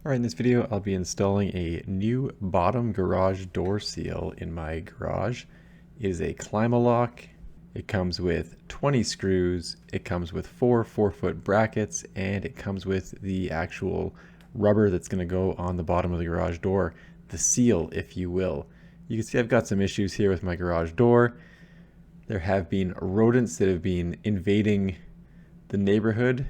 Alright, in this video I'll be installing a new bottom garage door seal in my garage. It is a Climalock. It comes with 20 screws, it comes with 4 4-foot brackets, and it comes with the actual rubber that's going to go on the bottom of the garage door, the seal if you will. You can see I've got some issues here with my garage door. There have been rodents that have been invading the neighborhood.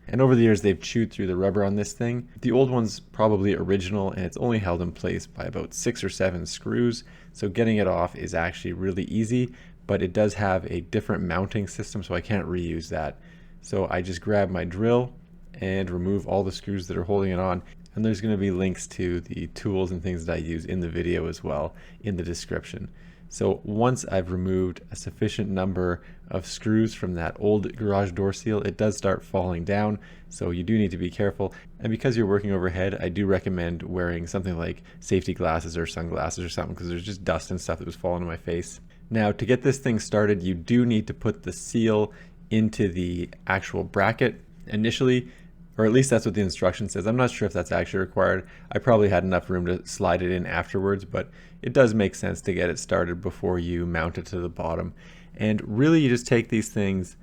And over the years, they've chewed through the rubber on this thing. The old one's probably original, and it's only held in place by about 6 or 7 screws. So getting it off is actually really easy, but it does have a different mounting system, so I can't reuse that. So I just grab my drill and remove all the screws that are holding it on. And there's going to be links to the tools and things that I use in the video as well in the description. So once I've removed a sufficient number of screws from that old garage door seal, it does start falling down, so you do need to be careful. And because you're working overhead, I do recommend wearing something like safety glasses or sunglasses or something, because there's just dust and stuff that was falling on my face. Now, to get this thing started, you do need to put the seal into the actual bracket initially, or at least that's what the instruction says. I'm not sure if that's actually required. I probably had enough room to slide it in afterwards, but it does make sense to get it started before you mount it to the bottom. And really you just take these things,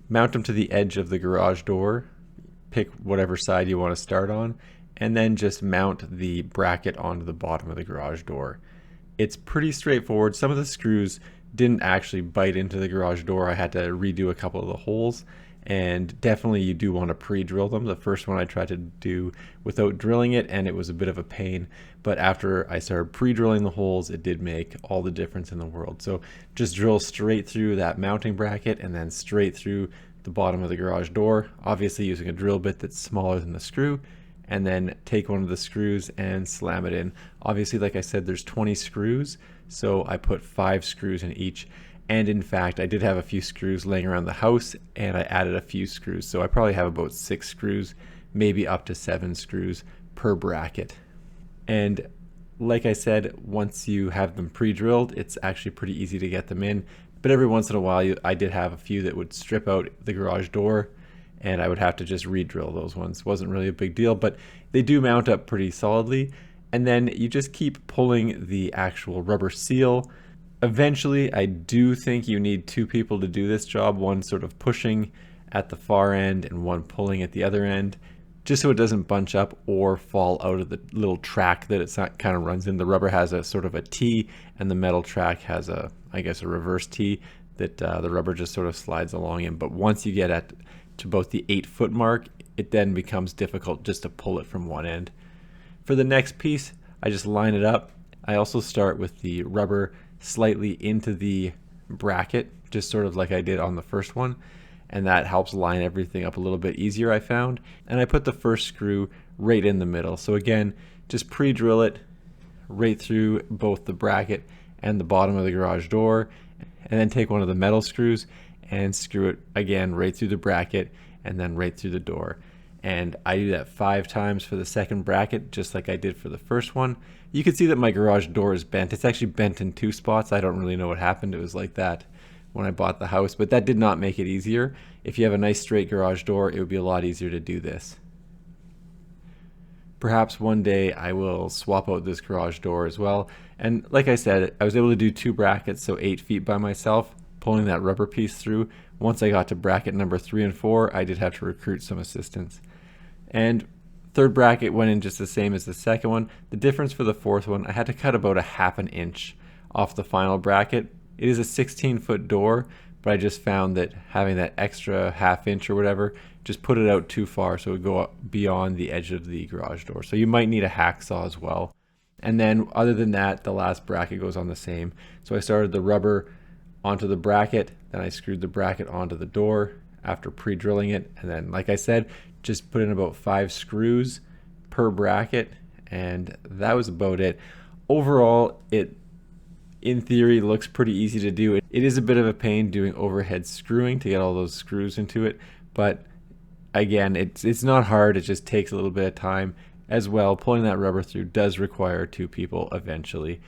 mount them to the edge of the garage door, pick whatever side you want to start on, and then just mount the bracket onto the bottom of the garage door. It's pretty straightforward. Some of the screws didn't actually bite into the garage door. I had to redo a couple of the holes. And definitely you do want to pre-drill them. The first one I tried to do without drilling it, and it was a bit of a pain. But after I started pre-drilling the holes, it did make all the difference in the world. So just drill straight through that mounting bracket and then straight through the bottom of the garage door, obviously using a drill bit that's smaller than the screw, and then take one of the screws and slam it in. Obviously, like I said, there's 20 screws, so I put 5 screws in each. And in fact, I did have a few screws laying around the house, and I added a few screws. So I probably have about 6 screws, maybe up to 7 screws per bracket. And like I said, once you have them pre-drilled, it's actually pretty easy to get them in. But every once in a while, I did have a few that would strip out the garage door, and I would have to just re-drill those ones. Wasn't really a big deal, but they do mount up pretty solidly. And then you just keep pulling the actual rubber seal. Eventually, I do think you need 2 people to do this job, one sort of pushing at the far end and one pulling at the other end, just so it doesn't bunch up or fall out of the little track that it kind of runs in. The rubber has a sort of a T, and the metal track has I guess a reverse T that the rubber just sort of slides along in. But once you get to about the 8-foot mark, it then becomes difficult just to pull it from one end. For the next piece, I just line it up. I also start with the rubber slightly into the bracket, just sort of like I did on the first one, and that helps line everything up a little bit easier, I found. And I put the first screw right in the middle. So again, just pre-drill it right through both the bracket and the bottom of the garage door, and then take one of the metal screws and screw it again right through the bracket and then right through the door. And I do that 5 times for the second bracket, just like I did for the first one. You can see that my garage door is bent. It's actually bent in 2 spots. I don't really know what happened. It was like that when I bought the house, but that did not make it easier. If you have a nice straight garage door, it would be a lot easier to do this. Perhaps one day I will swap out this garage door as well. And like I said, I was able to do 2 brackets, so 8 feet by myself, pulling that rubber piece through. Once I got to bracket number 3 and 4, I did have to recruit some assistance. And third bracket went in just the same as the second one. The difference for the fourth one, I had to cut about a 1/2 inch off the final bracket. It is a 16-foot door, but I just found that having that extra 1/2 inch or whatever just put it out too far, so it would go up beyond the edge of the garage door. So you might need a hacksaw as well. And then other than that, the last bracket goes on the same. So I started the rubber onto the bracket, then I screwed the bracket onto the door after pre-drilling it, and then like I said, just put in about 5 screws per bracket, and that was about it. Overall, it in theory looks pretty easy to do. It is a bit of a pain doing overhead screwing to get all those screws into it, but again, it's not hard. It just takes a little bit of time as well. Pulling that rubber through does require 2 people eventually,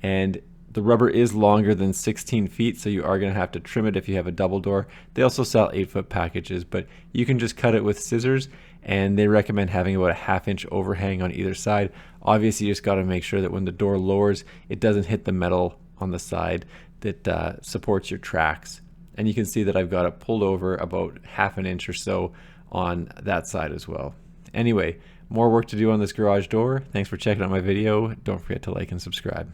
and the rubber is longer than 16 feet, so you are going to have to trim it if you have a double door. They also sell 8-foot packages, but you can just cut it with scissors. and they recommend having about a 1/2 inch overhang on either side. Obviously, you just got to make sure that when the door lowers, it doesn't hit the metal on the side that supports your tracks. And you can see that I've got it pulled over about 1/2 inch or so on that side as well. Anyway, more work to do on this garage door. Thanks for checking out my video. Don't forget to like and subscribe.